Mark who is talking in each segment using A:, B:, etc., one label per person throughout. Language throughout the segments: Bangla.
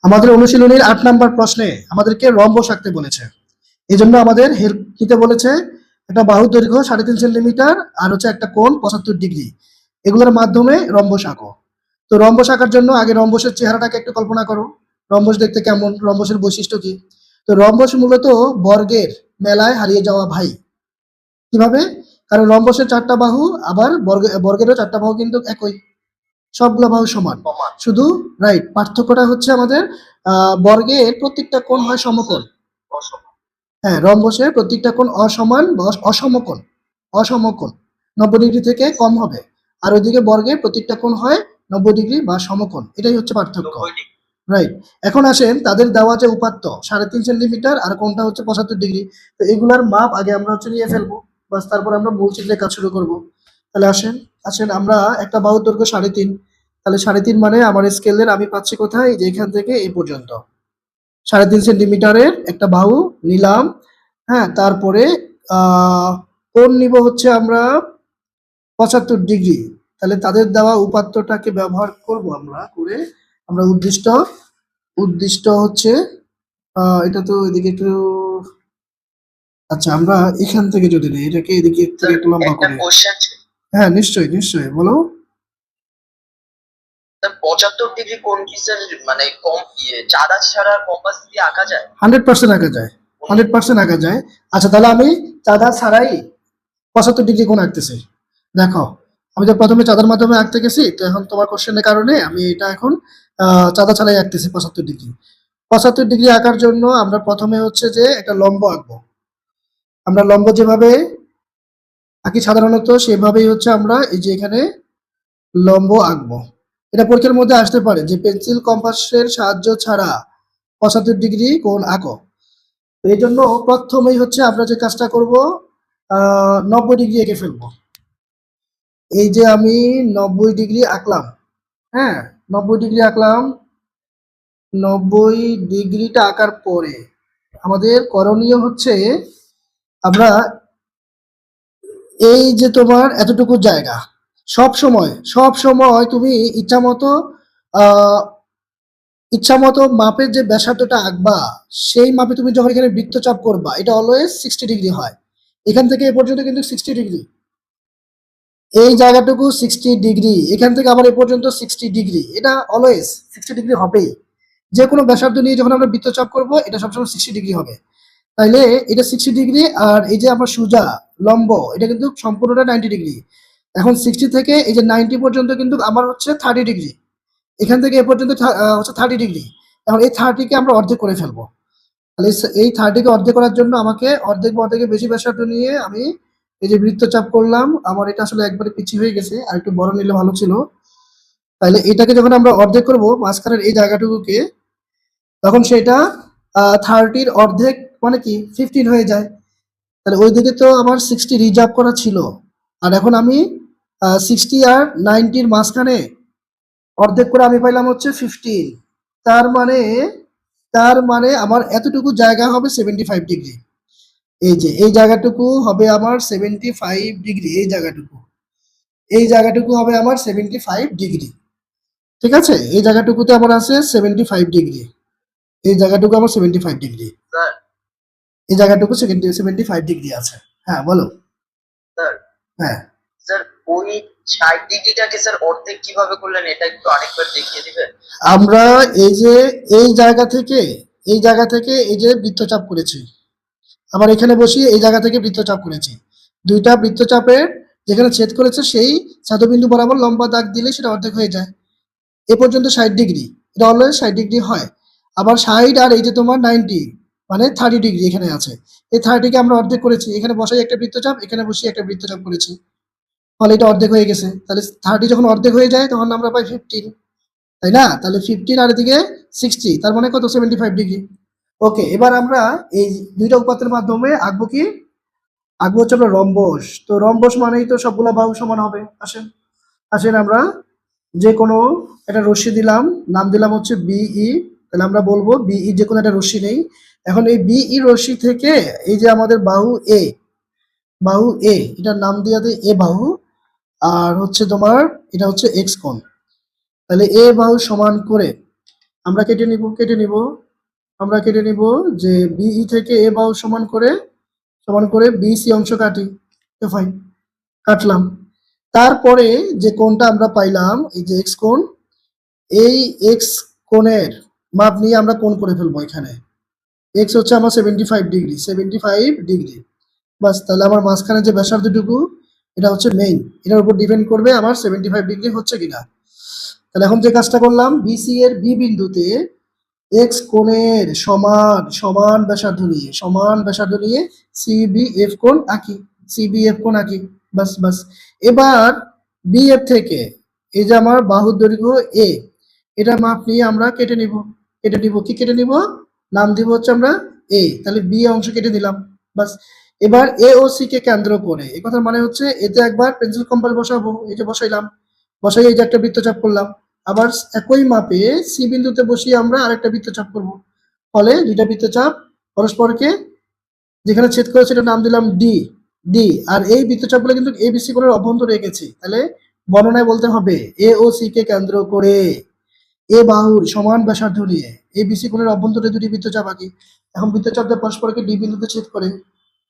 A: আমাদের অনুশীলনীর ৮ নাম্বার প্রশ্নে আমাদেরকে রম্বস আঁকতে বলেছে। এই জন্য আমাদের হেল্প নিতে বলেছে। একটা বাহুর দৈর্ঘ্য ৩.৫ সেন্টিমিটার আর হচ্ছে একটা কোণ ৭৫ ডিগ্রি। এগুলোর মাধ্যমে রম্বস আঁকো। তো রম্বস আঁকার জন্য আগে রম্বসের চেহারাটাকে একটু কল্পনা করো। রম্বস দেখতে কেমন? রম্বসের বৈশিষ্ট্য কি? তো রম্বস মূলত বর্গের মেলায় হারিয়ে যাওয়া ভাই। কিভাবে? কারণ রম্বসের ৪ টা বাহু, আবার বর্গেরও ৪ টা বাহু কিন্তু একই। সবগুলো বাহু সমান। শুধু রাইট, পার্থক্যটা হচ্ছে আমাদের বর্গের প্রত্যেকটা কোণ হয় সমকোণ। হ্যাঁ, রম্বসের প্রত্যেকটা কোণ অসমান বা অসমকোণ। অসমকোণ ৯০ ডিগ্রি থেকে কম হবে। আর ওইদিকে বর্গের প্রত্যেকটা কোণ হয় ৯০ ডিগ্রি বা সমকোণ। এটাই হচ্ছে পার্থক্য। রাইট। এখন আসেন তাদের দেওয়া যে উপাত্ত ৩.৫ সেন্টিমিটার আর কোণটা হচ্ছে ৭৫ ডিগ্রি। তো এগুলার মাপ আগে আমরা হচ্ছে নিয়ে ফেলবো। বাস তারপর আমরা মূল চিত্রের কাজ শুরু করব। তাহলে আসেন আমরা একটা বাহুর দৈর্ঘ্য ৩.৫। তাহলে ৩.৫ মানে আমার স্কেলের আমি পাচ্ছি কোথায়? যে এখান থেকে এই পর্যন্ত। ৩.৫ সেন্টিমিটারের একটা বাহু নিলাম। হ্যাঁ, তারপরে কোণ নিব হচ্ছে আমরা ৭৫ ডিগ্রি। তাহলে তাদের দেওয়া উপাত্তটাকে ব্যবহার করব আমরা উদ্দিষ্ট হচ্ছে এটা তো এদিকে একটু আচ্ছা, আমরা এখান থেকে যদি নিই এটাকে এদিকে একটু লম্বা করি। হ্যাঁ, নিশ্চয়ই বলো।
B: ৭৫ ডিগ্রি কোণ কি স্যার মানে কম চাঁদা ছাড়া কম্পাস দিয়ে আঁকা যায়?
A: 100% আঁকা যায়। 100% আঁকা যায়। আচ্ছা, তাহলে আমি চাঁদা ছাড়াই ৭৫ ডিগ্রি কোণ আঁকতেছি। দেখো, আমি তো প্রথমে চাঁদার মাধ্যমে আঁকতে গেছি, তো এখন তোমার কোশ্চেনের কারণে আমি এটা এখন চাঁদা ছাড়াই আঁকতেছি ৭৫ ডিগ্রি। ৭৫ ডিগ্রি আঁকার জন্য আমরা প্রথমে হচ্ছে যে একটা লম্ব আঁকবো। আমরা লম্ব যেভাবে আঁকি সাধারণত সেভাবেই হচ্ছে আমরা এই যে এখানে লম্ব আঁকবো। এটা পরীক্ষার মধ্যে আসতে পারে যে পেন্সিল কম্পাসের সাহায্য ছাড়া ৭৫ ডিগ্রি কোণ আঁকো। তো এই জন্য প্রথমেই হচ্ছে আমরা যে কাজটা করব ৯০ ডিগ্রি এঁকে ফেলবো। এই যে আমি ৯০ ডিগ্রি আঁকলাম। হ্যাঁ, ৯০ ডিগ্রি আঁকলাম। ৯০ ডিগ্রিটা আঁকার পরে আমাদের করণীয় হচ্ছে আমরা এই যে তোমার এতটুকু জায়গা সব সময় তুমি ইচ্ছামতো মাপের যে ব্যাসার্ধটা আঁকবা, সেই মাপে তুমি যখন এখানে বৃত্তচাপ করবা এটা অলওয়েজ 60 ডিগ্রি হয়। এখান থেকে এ পর্যন্ত কিন্তু 60 ডিগ্রি। এই জায়গাটুকু 60 ডিগ্রি, এখান থেকে আবার এ পর্যন্ত 60 ডিগ্রি। এটা অলওয়েজ 60 ডিগ্রি হবেই। যে কোনো ব্যাসার্ধ নিয়ে যখন আমরা বৃত্তচাপ করব এটা সবসময় 60 ডিগ্রি হবে। তাইলে এটা 60 ডিগ্রি, আর এই যে আমার সোজা লম্ব এটা কিন্তু সম্পূর্ণটা 90 ডিগ্রি। এখন 60 থেকে এই যে 90 পর্যন্ত কিন্তু আমার হচ্ছে 30 ডিগ্রি। এখান থেকে এ পর্যন্ত হচ্ছে 30 ডিগ্রি। এখন এই 30 কে আমরা অর্ধেক করে ফেলবো। তাহলে এই 30 কে অর্ধেক করার জন্য আমাকে অর্ধেক বা অর্ধেকের বেশি ব্যাসার্ধ নিয়ে আমি এই যে বৃত্তচাপ করলাম। আমার এটা আসলে একবারে পিছিয়ে হয়ে গেছে, আর একটু বড় নিলে ভালো ছিল। তাহলে এটাকে যখন আমরা অর্ধেক করব মাঝখানের এই জায়গাটুকুকে, তখন সেটা 30-র অর্ধেক মানে কি 15 হয়ে যায়। তাহলে ওই দিকে তো আমার 60 রিজার্ভ করা ছিল, আর এখন আমি 60 আর 90-র মাঝখানে অর্ধেক করে আমি পাইলাম হচ্ছে 15। তার মানে আমার এতটুকু জায়গা হবে 75 ডিগ্রি। এই যে এই জায়গাটুকু হবে আমার 75 ডিগ্রি। এই জায়গাটুকু হবে আমার 75 ডিগ্রি। ঠিক আছে, এই জায়গাটুকুতে আমার আছে 75 ডিগ্রি। এই জায়গাটুকু আমার 75 ডিগ্রি। এই জায়গাটুকু 75 ডিগ্রি আছে। হ্যাঁ, বলো।
B: স্যার
A: হ্যাঁ
B: স্যার ওই ৬০ ডিগ্রিটাকে স্যার অর্ধেক কিভাবে করলেন এটা একটু আরেকবার দেখিয়ে দিবেন?
A: আমরা এই যে এই জায়গা থেকে এই যে বৃত্তচাপ করেছি, আবার এখানে বসিয়ে এই জায়গা থেকে বৃত্তচাপ করেছি। দুইটা বৃত্তচাপের যেখানে ছেদ করেছে সেই ছাদবিন্দু বরাবর লম্বা দাগ দিলে সেটা অর্ধেক হয়ে যায়। এ পর্যন্ত ৬০ ডিগ্রি, এটা অলওয়েজ ৬০ ডিগ্রি হয়। আবার ৬০ আর এই যে তোমার 90 মানে 30 ডিগ্রি এখানে আছে। এই 30 কে আমরা অর্ধেক করেছি, এখানে বসাই একটা বৃত্তচাপ, এখানে বসিয়ে একটা বৃত্তচাপ করেছি, ফলে এটা অর্ধেক হয়ে গেছে। তাহলে 30 যখন অর্ধেক হয়ে যায় তখন আমরা পাই 15, তাই না? তাহলে 15 আর এদিকে 60, তার মানে কত? 75 ডিগ্রি। ওকে, এবার আমরা এই দুইটা উপাত্তের মাধ্যমে আঁকবো হচ্ছে আমরা রম্বস। তো রম্বস মানেই তো সবগুলা বাহু সমান হবে। আসেন আমরা যে কোনো একটা রশ্মি দিলাম, নাম দিলাম হচ্ছে বিই। তাহলে আমরা বলবো বিই যে কোনো একটা রশ্মি নেই। এখন এই বিই রশ্মি থেকে এই যে আমাদের বাহু এ এটার নাম দিয়ে দেয় এ বাহু, আর হচ্ছে তোমার এটা হচ্ছে এক্স কোণ। তাহলে এ বাহু সমান করে আমরা কেটে নিব আমরা কেটে নিব যে বিই থেকে এ বাহু সমান করে বিসি অংশ কাটি। তো ফাইন, কাটলাম। তারপরে যে কোণটা আমরা পাইলাম, এই যে এক্স কোণ, এই এক্স কোণের মাপ নিয়ে আমরা কোণ করে ফেলবো এখানে। এক্স হচ্ছে আমার 75 ডিগ্রি। বাস, তাহলে আমার মাঝখানে যে ব্যাসার্ধটুকু, এটা হচ্ছে মেইন, এটার উপর ডিপেন্ড করবে আমার 75 ডিগ্রি হচ্ছে কিনা। তাহলে এখন যে কাজটা করলাম, বিসি এর বি বিন্দুতে এক্স কোণের সমান ব্যাসার্ধ নিয়ে সিবিএফ কোণ আঁকি। বাস বাস। এবার বিএফ থেকে এই যে আমার বাহুর দৈর্ঘ্য এ, এটা মাপ নিয়ে আমরা কেটে নিব নাম দিব হচ্ছে আমরা এ। তাহলে বি অংশ কেটে দিলাম। বাস। এবার এ ও সি কে কেন্দ্র করে, এই কথার মানে হচ্ছে এতে একবার পেন্সিল কম্পাস বসাবো, এই যে বসাই এই যে একটা বৃত্তচাপ করলাম। আবার একই মাপে সি বিন্দুতে বসিয়ে আমরা আরেকটা বৃত্তচাপ করব। ফলে দুইটা বৃত্তচাপ পরস্পরকে যেখানে ছেদ করেছে এটার নাম দিলাম ডি। আর এই বৃত্তচাপগুলো কিন্তু এবিসি কোণের অভ্যন্তরে রেখেছি। তাহলে বর্ণনায় বলতে হবে এ ও সি কে কেন্দ্র করে এ বাহুর সমান ব্যাসার্ধ নিয়ে এবিসি কোণের অভ্যন্তরে দুটি বৃত্তচাপ আঁকি। এখন বৃত্তচাপটা পরস্পরকে ডি বিন্দুতে ছেদ করে।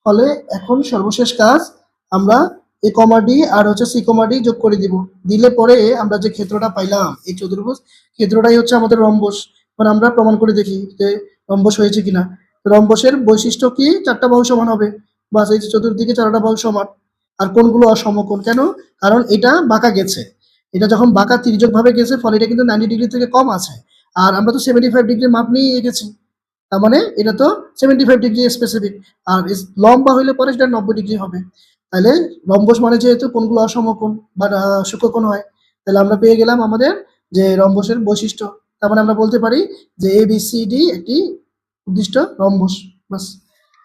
A: ফলে এখন সর্বশেষ কাজ, আমরা এ কমা ডি আর হচ্ছে সি কমা ডি যোগ করে দিলে পরে আমরা যে ক্ষেত্রটা পাইলাম, এই চতুর্ভুজ ক্ষেত্রটাই হচ্ছে আমাদের রম্বস। মানে আমরা প্রমাণ করে দেখি যে রম্বস হয়েছে কিনা। রম্বসের বৈশিষ্ট্য কি? চারটা বাহু সমান হবে। বাস, এই যে চতুর্দিকে চারটা বাহু সমান। আর কোণগুলো অসমকোণ কেন? কারণ এটা বাঁকা গেছে। এটা যখন বাঁকা তির্যক ভাবে গেছে, ফলে এটা কিন্তু 90 ডিগ্রি থেকে কম আছে। আর আমরা তো 75 ডিগ্রি মাপ নিয়ে এঁকেছি। তার মানে এটা তো 75 ডিগ্রি স্পেসিফিক। আর লম্বা হইলে পরে সেটা 90 ডিগ্রি হবে। তাহলে রম্বস মানে যেহেতু কোণগুলো অসমকোণ বা সূক্ষ্মকোণ হয়, তাহলে আমরা পেয়ে গেলাম আমাদের যে রম্বসের বৈশিষ্ট্য। তার মানে আমরা বলতে পারি যে এবিসিডি একটি উদ্দিষ্ট রম্বস। বাস।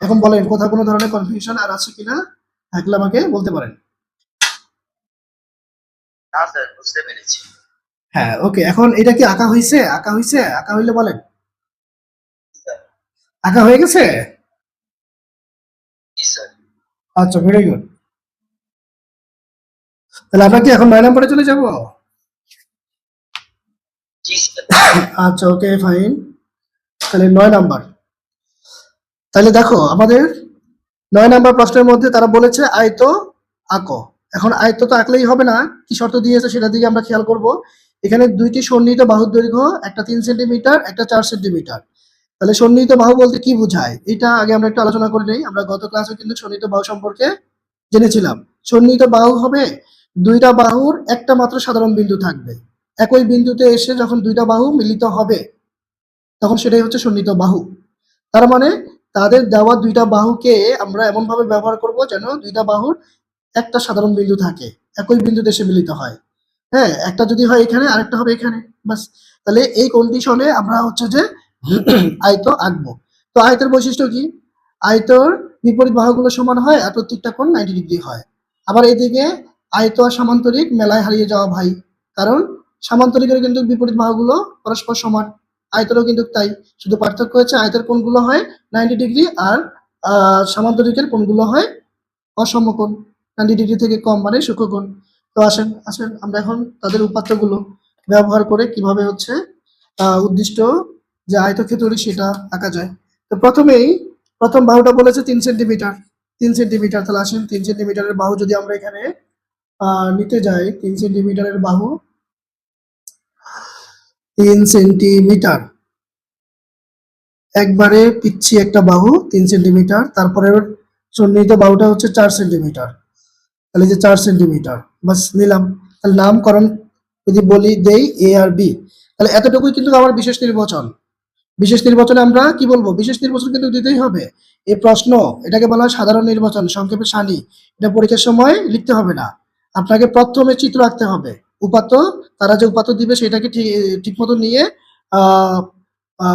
A: এখন বলেন কোথাও কোনো ধরনের কনফিউশন আর আছে কিনা, থাকলে আমাকে বলতে পারেন।
B: না স্যার, বুঝতে পেরেছি।
A: হ্যাঁ, ওকে। এখন এটা কি আঁকা হয়েছে? আঁকা হইলে বলেন। আঁকা হয়ে গেছে?
B: জি স্যার।
A: আচ্ছা, ভেরি গুড। তাহলে আমরা কি এখন 9 নম্বরে চলে যাব?
B: জি স্যার।
A: আচ্ছা, ওকে, ফাইন। তাহলে 9 নাম্বার। তাহলে দেখো আমাদের 9 নাম্বার প্রশ্নের মধ্যে তারা বলেছে আয়ত আঁকো। এখন আয়ত তো আঁকলেই হবে না, কি শর্ত দিয়েছে সেটার দিকে আমরা খেয়াল করব। এখানে দুইটি সন্নিহিত বাহুর দৈর্ঘ্য, একটা 3 সেন্টিমিটার, একটা 4 সেন্টিমিটার। তাহলে সন্নিহিত বাহু বলতে কি বোঝায়, এটা আগে আমরা একটু আলোচনা করে নেই। আমরা গত ক্লাসে কিন্তু সন্নিহিত বাহু সম্পর্কে জেনেছিলাম। সন্নিহিত বাহু হবে দুইটা বাহুর একটা মাত্র সাধারণ বিন্দু থাকবে। একই বিন্দুতে এসে যখন দুইটা বাহু মিলিত হবে, তখন সেটাই হচ্ছে সন্নিহিত বাহু। তার মানে তাদের দেওয়া দুইটা বাহুকে আমরা এমন ভাবে ব্যবহার করব যেন দুইটা বাহুর একটা সাধারণ বিন্দু থাকে, একই বিন্দুতে এসে মিলিত হয়। হ্যাঁ, একটা যদি হয় এখানে, আরেকটা হবে এখানে। বাস। তাহলে এই কন্ডিশনে আমরা হচ্ছে যে আয়ত আঁকবো। তো আয়তের বৈশিষ্ট্য কি? আয়তর বিপরীত বাহুগুলো সমান হয় আর প্রত্যেকটা কোণ 90 ডিগ্রি হয়। আবার এদিকে আয়ত আর সামান্তরিক মেলায় হারিয়ে যাওয়া ভাই। কারণ সামান্তরিকের কিন্তু বিপরীত বাহুগুলো পরস্পর সমান, আয়তেরও কিন্তু তাই। শুধু পার্থক্য হচ্ছে আয়তের কোণগুলো হয় 90 ডিগ্রি আর সামান্তরিকের কোণগুলো হয় অসমকোণ, 90 ডিগ্রি থেকে কম, মানে সূক্ষ্মকোণ। তো আসেন আসেন আমরা এখন তাদের উপাত্তগুলো ব্যবহার করে কিভাবে হচ্ছে উদ্দিষ্ট যে আয়তক্ষেত্রটি সেটা আঁকা যায়। তো প্রথম বাহুটা বলেছে 3 সেন্টিমিটার। 3 সেন্টিমিটার, তাহলে আসেন 3 সেন্টিমিটারের বাহু যদি আমরা এখানে নিতে যাই, 3 সেন্টিমিটারের বাহু, 3 সেন্টিমিটার একবারে পিচ্ছি একটা বাহু 3 সেন্টিমিটার। তারপরে সন্নিহিত বাহুটা হচ্ছে 4 সেন্টিমিটার। তাহলে যে 4 সেন্টিমিটার, বাস নিলাম। তাহলে নামকরণ যদি বলি দেই এ আর বি, তাহলে এতটুকুই কিন্তু আমার বিশেষ নির্বাচন। বিশেষ নির্বাচনে আমরা কি বলবো? বিশেষ নির্বাচন কিন্তু দিতেই হবে। এই প্রশ্ন, এটাকে বলা হয় সাধারণ নির্বাচন, সংক্ষেপে সানি। এটা পরীক্ষার সময় লিখতে হবে না, আপনাকে প্রথমে চিত্র আঁকতে হবে। উপাত্ত, তারা যে উপাত্ত দিবে সেটাকে ঠিক মতো নিয়ে আহ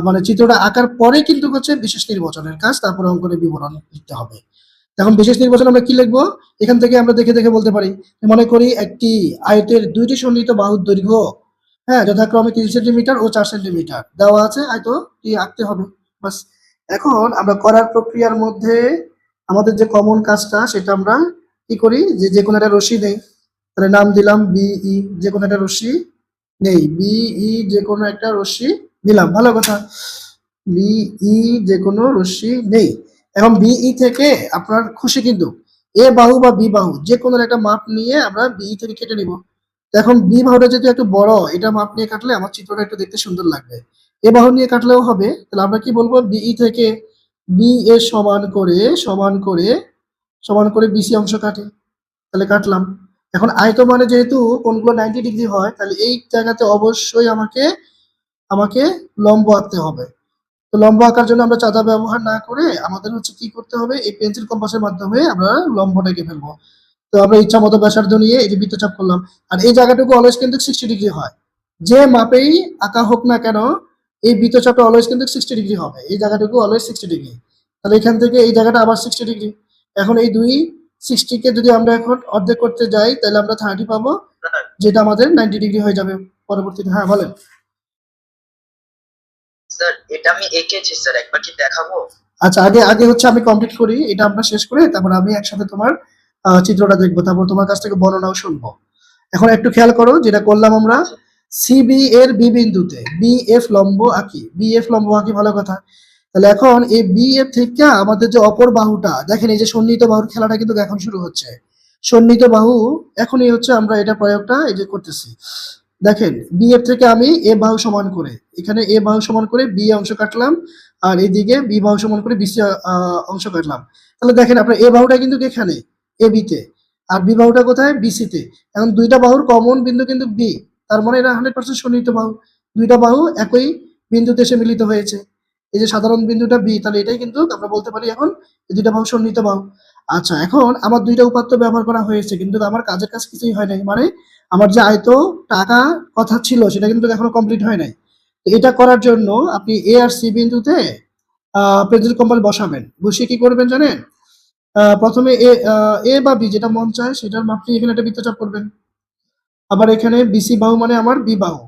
A: মানে চিত্রটা আঁকার পরে কিন্তু হচ্ছে বিশেষ নির্বাচনের কাজ, তারপরে অঙ্কনের বিবরণ লিখতে হবে। এখন বিশেষ নির্বাচন আমরা কি লিখবো? এখান থেকে আমরা দেখে দেখে বলতে পারি। মনে করি একটি আয়তের দুইটি সন্নিহিত বাহুর দৈর্ঘ্য, হ্যাঁ, যথাক্রমে 3 সেন্টিমিটার ও 4 সেন্টিমিটার দেওয়া আছে, আয়তটি আঁকতে হবে। বাস। এখন আমরা করার প্রক্রিয়ার মধ্যে আমাদের যে কমন কাজটা সেটা আমরা কি করি, যে কোনো একটা রশ্মি নেই। তাহলে নাম দিলাম বিই, যে কোনো একটা রশ্মি নেই, বিই যে কোনো একটা রশ্মি নিলাম, ভালো কথা। বিই যে কোনো রশ্মি নেই। এখন বিই থেকে আপনার খুশি কিন্তু এ বাহু বা বি বাহু যে কোনো একটা মাপ নিয়ে আমরা বিই থেকে কেটে নিব। তো এখন বি বাহুটা যেহেতু একটু বড়, এটা মাপ নিয়ে কাটলে আমার চিত্রটা একটু দেখতে সুন্দর লাগবে। এ বাহু নিয়ে কাটলেও হবে। তাহলে আমরা কি বলবো, বিই থেকে বি এ সমান করে বিসি অংশ কাটি। তাহলে কাটলাম। এখন আয়ত মানে যেহেতু কোণগুলো 90 ডিগ্রি হয়, তাহলে এই জায়গাতে অবশ্যই আমাকে আমাকে লম্ব আঁকতে হবে। তো লম্ব আঁকার জন্য আমরা চাঁদা ব্যবহার না করে আমাদের হচ্ছে কি করতে হবে, এই পেন্সিল কম্পাসের মাধ্যমে আমরা লম্বটা এঁকে ফেলবো। তো আমরা ইচ্ছা মতো ব্যাসার্ধ নিয়ে এই যে বৃত্তচাপ করলাম। আর এই জায়গাটুকু অলওয়েজ কিন্তু 60 ডিগ্রি হয়। যে মাপেই আঁকা হোক না কেন, এই বৃত্তচাপটা অলওয়েজ কিন্তু 60 ডিগ্রি হবে। এই জায়গাটুকু অলওয়েজ 60 ডিগ্রি। তাহলে এখান থেকে এই জায়গাটা আবার 60 ডিগ্রি। এখন এই দুই 60 কে যদি আমরা এখন অর্ধেক করতে যাই, তাহলে আমরা 30 পাবো, যেটা আমাদের 90 ডিগ্রি হয়ে যাবে পরবর্তীতে। হ্যাঁ বলেন।
B: স্যার এটা আমি এঁকেছি স্যার, একবার কি দেখাবো?
A: আচ্ছা, আগে আগে হচ্ছে আমি কমপ্লিট করি, এটা আমরা শেষ করে তারপর আমি একসাথে তোমার চিত্রটা দেখবো, তারপর তোমার কাছ থেকে বর্ণনাও শুনবো। এখন একটু খেয়াল করো যেটা করলাম আমরা, সিবি এর বি বিন্দুতে বিএফ লম্ব আঁকি, বিএফ লম্ব আঁকি, ভালো কথা। তাহলে এখন এই বিএফ থেকে আমাদের যে অপর বাহুটা, দেখেন এই যে সন্নিহিত বাহুর খেলাটা কিন্তু এখন শুরু হচ্ছে। সন্নিহিত বাহু এখনই হচ্ছে আমরা এটা প্রয়োগটা এই যে করতেছি। দেখেন বিএফ থেকে আমি এ বাহু সমান করে, এখানে এ বাহু সমান করে বি অংশ কাটলাম, আর এদিকে বি বাহু সমান করে বিসি অংশ কাটলাম। তাহলে দেখেন আপনার এ বাহুটা কিন্তু এখানে এ বিতে, আর বি বাহুটা কোথায়, বিসি তে। এখন দুইটা বাহুর কমন বিন্দু কিন্তু বি, তার মানে এটা 100% সন্নিহিত বাহু। দুইটা বাহু একই বিন্দুতে এসে মিলিত হয়েছে। এই যে সাধারণ বিন্দুটা বি, তাহলে এটাই কিন্তু আমরা বলতে পারি এখন এই দুইটা বাহু সন্নিহিত বাহু। আচ্ছা, এখন আমার দুইটা উপাত্ত ব্যবহার করা হয়েছে, কিন্তু আমার কাজের কাজ কিছুই হয় নাই। মানে আমার যে আয়ত টাকা কথা ছিল সেটা কিন্তু এখনো কমপ্লিট হয় নাই। তো এটা করার জন্য আপনি এ আর সি বিন্দুতে পেন্সিল কম্পাস বসাবেন। বসিয়ে কি করবেন জানেন, প্রথমে এ বা বি যেটা মন চায় সেটার মাপ নিয়ে এখানে একটা বৃত্তচাপ করবেন। আবার এখানে বিসি বাহু মানে আমার বি বাহু,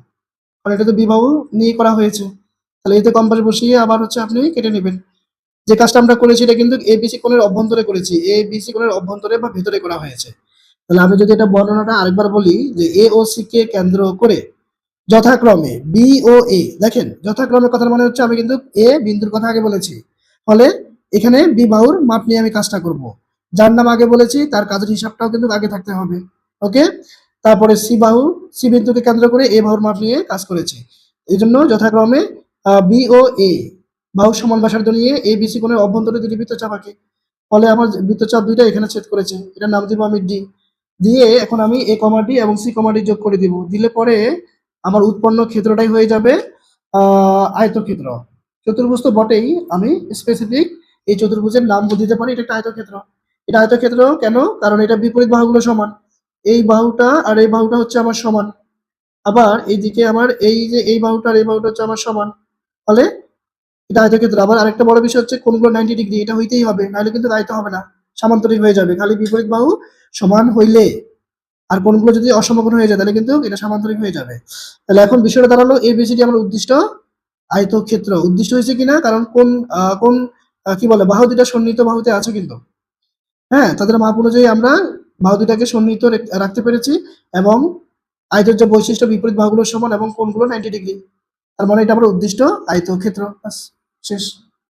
A: কারণ এটা তো বি বাহু নিয়ে করা হয়েছে। তাহলে এতে কম্পাস বসিয়ে আবার হচ্ছে আপনি কেটে নেবেন। যে কাজটা আমরা করেছি এটা কিন্তু এবিসি কোণের অভ্যন্তরে করেছি, এবিসি কোণের অভ্যন্তরে বা ভেতরে করা হয়েছে। তাহলে আমি যদি এটা বর্ণনাটা আরেকবার বলি, যে এ ও সি কে কেন্দ্র করে যথাক্রমে বি ও এ, দেখেন যথাক্রমে কথার মানে হচ্ছে আমি কিন্তু এ বিন্দুর কথা আগে বলেছি, ফলে এখানে বি বাহুর মাপ নিয়ে আমি কাজটা করব। যার নাম আগে বলেছি তার কাজের হিসাবটাও কিন্তু আগে থাকতে হবে। ওকে। তারপরে সি বাহু, সি বিন্দুকে কেন্দ্র করে এ বাহুর মাপ নিয়ে কাজ করেছি। এই জন্য যথাক্রমে বি ও এ বাহু সমান ব্যাসার্ধ নিয়ে এ বিসি কোণের অভ্যন্তরে দুটি বৃত্তচাপ আঁকি। ফলে আমার বৃত্তচাপ দুইটা এখানে ছেদ করেছে, এটার নাম দিব আমি ডি। দিয়ে এখন আমি এ কমা ডি এবং সি কমা ডি যোগ করে দিব। দিলে পরে আমার উৎপন্ন ক্ষেত্রটাই হয়ে যাবে আয়তক্ষেত্র। চতুর্ভুজ তো বটেই, আমি স্পেসিফিক এই চতুর্ভুজের নাম দিতে পারি এটা একটা আয়তক্ষেত্র। এটা আয়তক্ষেত্র কেন, কারণ এটা বিপরীত বাহুগুলো সমান। এই বাহুটা আর এই বাহুটা হচ্ছে আমার সমান। আবার এইদিকে আমার এই যে এই বাহুটা আর এই বাহুটা হচ্ছে আমার সমান। ফলে এটা আয়তক্ষেত্র। আবার আরেকটা বড় বিষয় হচ্ছে কোণগুলো 90 ডিগ্রি, এটা হইতেই হবে, নাহলে কিন্তু আয়ত হবে না, সামান্তরিক হয়ে যাবে। খালি বিপরীত বাহু সমান হইলে, আর কোণগুলো যদি অসমকোণ হয়ে যায় তাহলে কিন্তু এটা সামান্তরিক হয়ে যাবে। তাহলে এখন বিষয়টা দাঁড়ালো এবিসিডি আমার উদ্দিষ্ট আয়তক্ষেত্র উদ্দিষ্ট হয়েছে কিনা, কারণ কোন কি বলে বাহু দুটা সন্নিহিত বাহুতে আছে কিন্তু। হ্যাঁ, তাদের মাপ অনুযায়ী আমরা বাহু দুটাকে সন্নিহিত রাখতে পেরেছি, এবং আয়তের যে বৈশিষ্ট্য বিপরীত বাহুগুলো সমান এবং কোণগুলো 90 ডিগ্রি। তার মানে এটা আমার উদ্দিষ্ট আয়তক্ষেত্র। ব্যাস, শেষ।